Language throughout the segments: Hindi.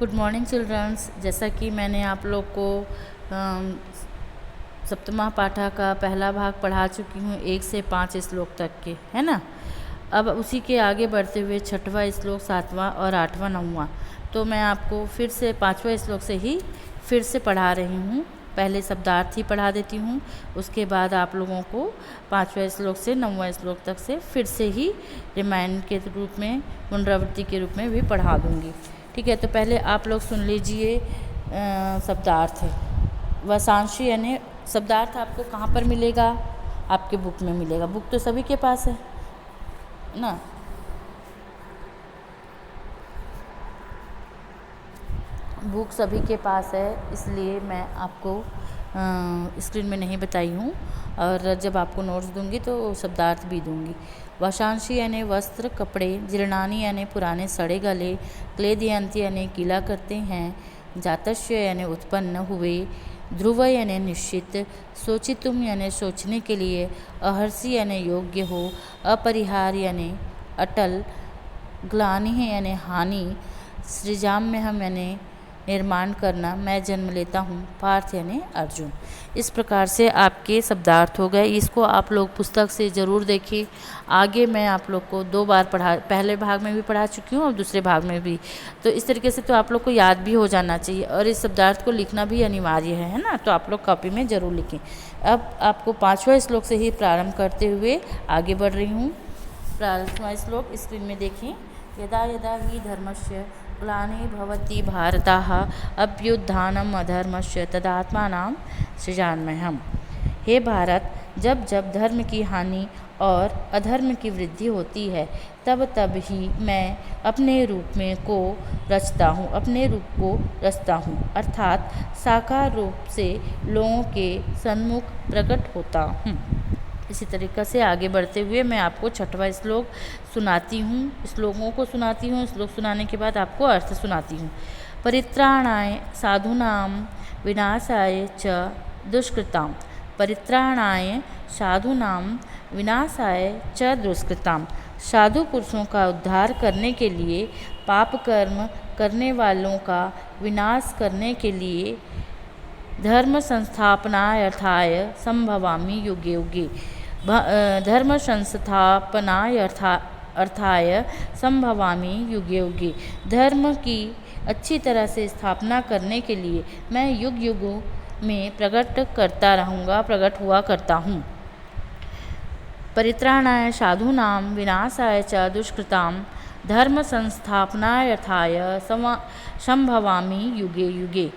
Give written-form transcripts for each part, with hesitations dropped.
Good morning children's. जैसा कि मैंने आप लोग को सप्तमा पाठा का पहला भाग पढ़ा चुकी हूँ 1 से 5 श्लोक तक के, है ना। अब उसी के आगे बढ़ते हुए 6वां श्लोक, 7वां और 8वां 9वां तो मैं आपको फिर से 5वां श्लोक से ही फिर से पढ़ा रही हूँ। पहले शब्दार्थ ही पढ़ा देती हूँ, उसके बाद आप लोगों को 5वां श्लोक से 9वां श्लोक तक से फिर से ही रिमाइंड के रूप में, पुनरावृत्ति के रूप में भी पढ़ा दूँगी। ठीक है, तो पहले आप लोग सुन लीजिए शब्दार्थ। वाक्यांश यानी शब्दार्थ आपको कहाँ पर मिलेगा? आपके बुक में मिलेगा। बुक तो सभी के पास है ना। बुक सभी के पास है, इसलिए मैं आपको स्क्रीन में नहीं बताई हूँ, और जब आपको नोट्स दूंगी तो शब्दार्थ भी दूंगी। वाक्यांश यानी वस्त्र, कपड़े। जीर्णानि यानी पुराने सड़े गले। क्लेदयन्ति यानी गीला करते हैं। जातस्य यानी उत्पन्न हुए। ध्रुव यानी निश्चित। सोचितुम यानी सोचने के लिए। अहर्षि यानी योग्य हो। अपरिहार्य यानी अटल। ग्लानि यानी हानि। सृजाम्यहम् यानी निर्माण करना, मैं जन्म लेता हूँ। पार्थ यानी अर्जुन। इस प्रकार से आपके शब्दार्थ हो गए। इसको आप लोग पुस्तक से ज़रूर देखिए। आगे मैं आप लोग को 2 बार पहले भाग में भी पढ़ा चुकी हूँ और दूसरे भाग में भी, तो इस तरीके से तो आप लोग को याद भी हो जाना चाहिए, और इस शब्दार्थ को लिखना भी अनिवार्य है ना। तो आप लोग कॉपी में ज़रूर लिखें। अब आपको 5वां श्लोक से ही प्रारंभ करते हुए आगे बढ़ रही हूँ। 5वां श्लोक स्क्रीन में देखें। यदा यदा हि धर्मस्य ग्लानिर्भवति भारतः अभ्युत्थानम् अधर्मस्य तदात्मानं सृजाम्यहम्। हे भारत, जब जब धर्म की हानि और अधर्म की वृद्धि होती है, तब तब ही मैं अपने रूप को रचता हूँ, अर्थात साकार रूप से लोगों के सन्मुख प्रकट होता हूँ। इसी तरीक़े से आगे बढ़ते हुए मैं आपको 6वां श्लोक सुनाती हूँ। श्लोकों को सुनाती हूँ, श्लोक सुनाने के बाद आपको अर्थ सुनाती हूँ। परित्राणाय साधूनां विनाशाय च दुष्कृतां। परित्राणाय साधूनां विनाशाय च दुष्कृतां। साधु पुरुषों का उद्धार करने के लिए, पाप कर्म करने वालों का विनाश करने के लिए, धर्म संस्थापनार्थाय संभवामि युगे युगे। धर्म संस्थापनाय अर्थाय संभवामि युगे युगे। धर्म की अच्छी तरह से स्थापना करने के लिए मैं युग युगों में प्रकट हुआ करता हूँ। परित्राणाय साधूनां विनाशाय च दुष्कृतां। धर्म संस्थापनाय अर्थाय संभवामि युगे युगे।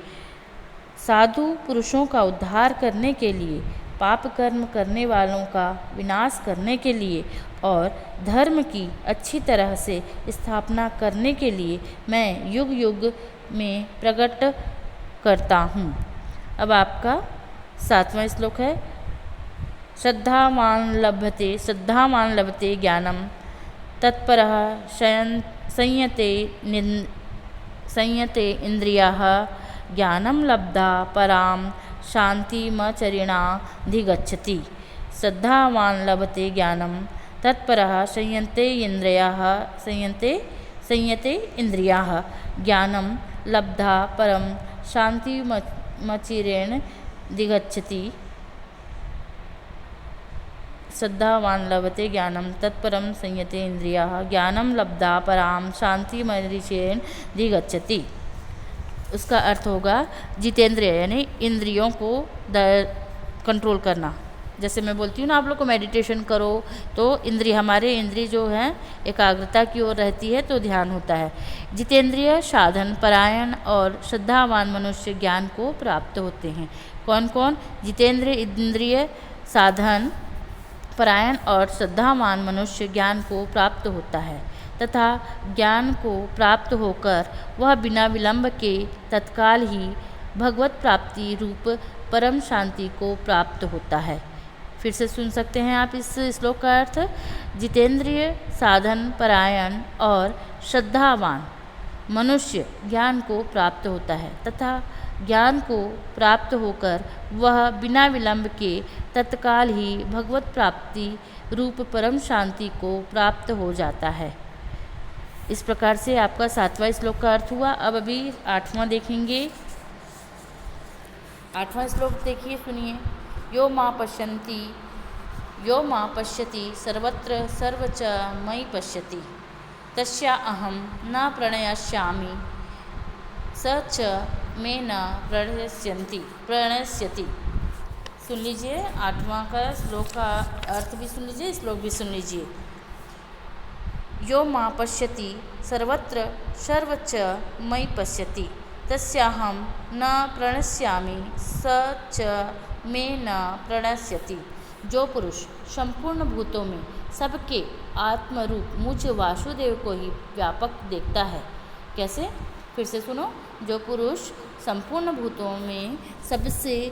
साधु पुरुषों का उद्धार करने के लिए, पाप कर्म करने वालों का विनाश करने के लिए और धर्म की अच्छी तरह से स्थापना करने के लिए मैं युग युग में प्रकट करता हूँ। अब आपका 7वां श्लोक है। श्रद्धावान लभते ज्ञानम तत्परः संयते इंद्रियाः। ज्ञानं लब्धा परां शान्तिमचरिणाधिगच्छति। श्रद्धावान लभते ज्ञानं तत्परः संयते इंद्रियाः। ज्ञानं लब्धा परं शान्तिमचिरेणाधिगच्छति। श्रद्धावान लभते ज्ञानं तत्परं संयते इंद्रियाः। ज्ञानं लब्धा परां शान्तिमचिरेणाधिगच्छति। उसका अर्थ होगा जितेंद्रिय यानी इंद्रियों को कंट्रोल करना। जैसे मैं बोलती हूँ ना आप लोग को मेडिटेशन करो, तो हमारे इंद्रिय जो हैं एकाग्रता की ओर रहती है, तो ध्यान होता है। जितेंद्रिय, साधन परायण और श्रद्धावान मनुष्य ज्ञान को प्राप्त होते हैं। कौन कौन? जितेंद्रिय, इंद्रिय, साधन परायण और श्रद्धावान मनुष्य ज्ञान को प्राप्त होता है, तथा ज्ञान को प्राप्त होकर वह बिना विलंब के तत्काल ही भगवत प्राप्ति रूप परम शांति को प्राप्त होता है। फिर से सुन सकते हैं आप इस श्लोक का अर्थ। जितेंद्रिय, साधन परायण और श्रद्धावान मनुष्य ज्ञान को प्राप्त होता है, तथा ज्ञान को प्राप्त होकर वह बिना विलंब के तत्काल ही भगवत प्राप्ति रूप परम शांति को प्राप्त हो जाता है। इस प्रकार से आपका 7वां श्लोक का अर्थ हुआ। अब अभी 8वां देखेंगे। 8वां श्लोक देखिए, सुनिए। यो माँ पश्यति सर्वत्र सर्वच मयि पश्यति तस्या अहम न प्रणश्यामि स च मे न प्रणश्यति। सुन लीजिए, 8वां का श्लोक का अर्थ भी सुन लीजिए, श्लोक भी सुन लीजिए। यो माँ पश्यति सर्वत्र सर्वच मयि पश्यति तस्याहं न प्रणश्यामि स च मे न प्रणश्यति। जो पुरुष संपूर्ण भूतों में सबके आत्मरूप मुझ वासुदेव को ही व्यापक देखता है। कैसे? फिर से सुनो। जो पुरुष संपूर्ण भूतों में सबके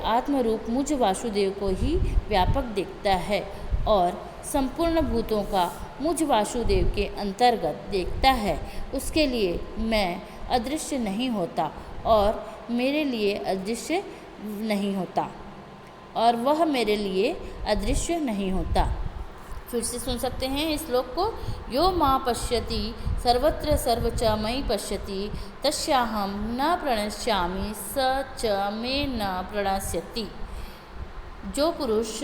आत्मरूप मुझ वासुदेव को ही व्यापक देखता है और संपूर्ण भूतों का मुझ वासुदेव के अंतर्गत देखता है, उसके लिए मैं अदृश्य नहीं होता और मेरे लिए अदृश्य नहीं होता और वह मेरे लिए अदृश्य नहीं होता। फिर से सुन सकते हैं इस श्लोक को। यो माँ पश्यति सर्वत्र सर्वच मयि पश्यति तस्याहं न प्रणश्यामि स च मे न प्रणश्यति। जो पुरुष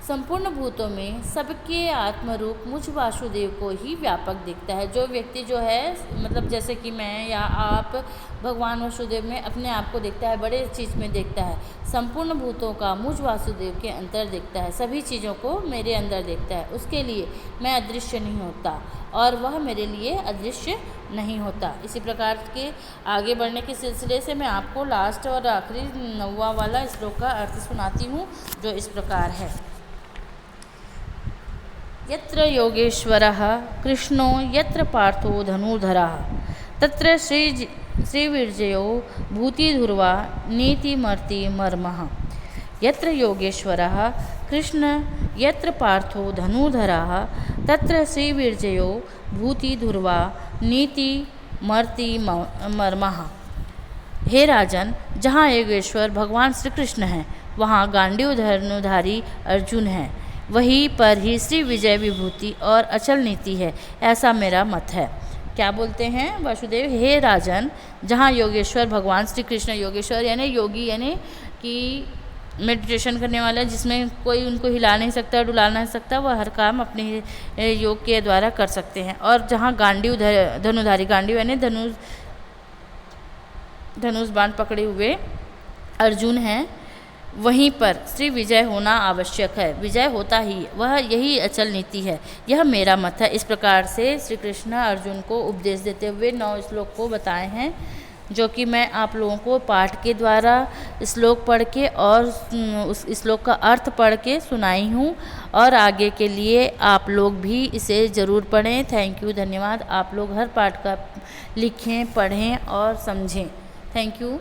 संपूर्ण भूतों में सबके आत्मरूप मुझ वासुदेव को ही व्यापक दिखता है। जो व्यक्ति जो है, मतलब जैसे कि मैं या आप भगवान वासुदेव में अपने आप को देखता है, बड़े चीज़ में देखता है, संपूर्ण भूतों का मुझ वासुदेव के अंदर देखता है, सभी चीज़ों को मेरे अंदर देखता है, उसके लिए मैं अदृश्य नहीं होता और वह मेरे लिए अदृश्य नहीं होता। इसी प्रकार के आगे बढ़ने के सिलसिले से मैं आपको लास्ट और आखिरी 9वां वाला श्लोक का अर्थ सुनाती हूँ, जो इस प्रकार है। यत्र योगेश्वरः कृष्णो यत्र पार्थो धनुर्धरः तत्र श्रीविजयो भूतिधुर्वा नीतिमर्ति मर्मः। यत्र योगेश्वरः कृष्ण यत्र पार्थो धनुर्धरः तत्र श्रीविजयो भूतिधुर्वा नीतिमर्ति मर्मः। हे राजन, जहाँ योगेश्वर भगवान श्री कृष्ण हैं, वहाँ गांडीव धनुधारी अर्जुन हैं, वहीं पर ही श्री विजय विभूति और अचल नीति है, ऐसा मेरा मत है। क्या बोलते हैं वासुदेव? हे राजन, जहाँ योगेश्वर भगवान श्री कृष्ण, योगेश्वर यानी योगी, यानी कि मेडिटेशन करने वाला, जिसमें कोई उनको हिला नहीं सकता, डुला नहीं सकता, वह हर काम अपने योग के द्वारा कर सकते हैं। और जहाँ गांडीव धनुधारी, गांडीव यानी धनुष बाण पकड़े हुए अर्जुन हैं, वहीं पर श्री विजय होना आवश्यक है। विजय होता ही वह, यही अचल नीति है, यह मेरा मत है। इस प्रकार से श्री कृष्ण अर्जुन को उपदेश देते हुए 9 श्लोक को बताए हैं, जो कि मैं आप लोगों को पाठ के द्वारा श्लोक पढ़ के और उस श्लोक का अर्थ पढ़ के सुनाई हूँ। और आगे के लिए आप लोग भी इसे ज़रूर पढ़ें। थैंक यू, धन्यवाद। आप लोग हर पाठ का लिखें, पढ़ें और समझें। Thank you.